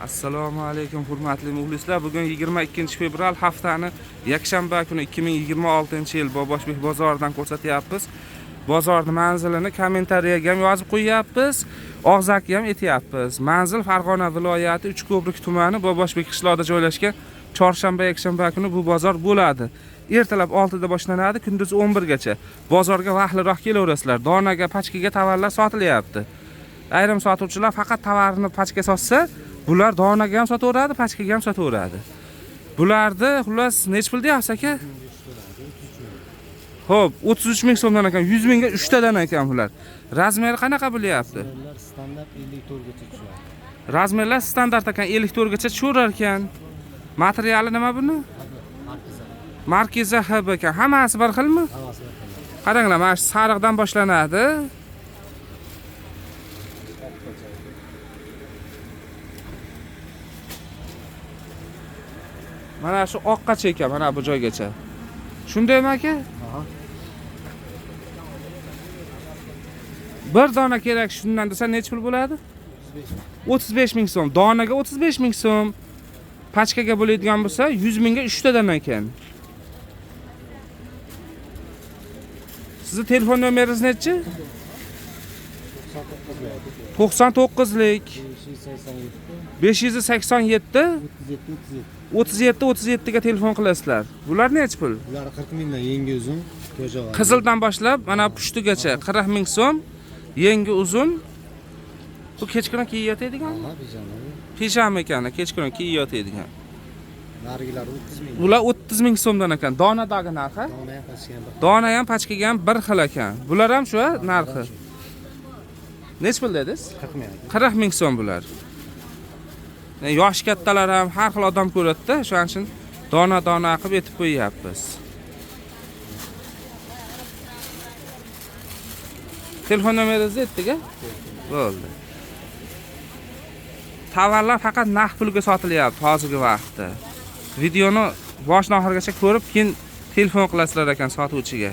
Assalomu alaykum hurmatli muxlislar. Bugun 22 fevral haftani yakshanba kuni 2026-yil Boboshbek bozoridan ko'rsatyapmiz. Bozorning manzilini kommentariyaga ham yozib qo'yapmiz, og'zaki ham etyapmiz. Manzil Farg'ona viloyati Uchko'prik tumani Boboshbek qishlog'ida joylashgan. Chorshanba, yakshanba kuni bu bozor bo'ladi. Ertalab 6 da boshlanadi, kunduz 11 gacha. Bozorga vaqtliroq kelaverasizlar. Donaga, pachkaga tovarlar sotilyapti. Ayrim sotuvchilar faqat tovarni pachka sotsa, bular donaga ham sotaveradi, pachkaga ham sotaveradi. Bularni xullas nech pul deyapsiz aka? Xo'p, 33 ming so'mdan ekan, 100 mingga 3 tadan ekan bular. Razmeri qanaqa bo'lyapti? Razmerlar standart 54 gacha tushadi. Razmerlar standart ekan, 54 gacha tushaverar ekan. Materiali nima buni? Markiza HB ekan. Hammasi bir xilmi? Hammasi bir xil. Qaranglar, mana shu sariqdan boshlanadi. Mana shu oqqacha ekan, mana bu joygacha. Shundaymi aka? Aha. Bir dona kerak shundan desa nech pul bo'ladi? 35 ming so'm. Donaga 35 ming so'm. Pachkaga bo'ladigan bo'lsa 100 mingga 3 tadan ekan. Sizning telefon nomeringiz nechi? 99lik 587 37 ga telefon qilasizlar. Bular nech pul? Bular 40 mingdan yangi uzun, ko'cha. Qizildan boshlab mana pushtigacha 40 ming so'm, yangi uzun. Bu kechqurun kiyayotadigan? Ha, pijama. Pijama ekan, kechqurun kiyayotadigan. Narigilar 30 ming. Bular 30 ming so'mdan ekan. Donadagi narxi? Dona ham pastga ham. Dona ham pachkaga ham bir xil ekan. Bular ham shu narxi. Nech pul dedingiz? 40 ming. 40 ming so'm bular. Yosh kattalar ham har xil odam ko'radi-da, shuning uchun dona qilib etib qo'yapmiz. Telefon nomeringizni aytdik-a? Bo'ldi. Tovarlar faqat naqd pulga sotilyapti hozirgi vaqtda. Videoni boshdan oxirigacha ko'rib, keyin telefon qilasizlar ekan sotuvchiga.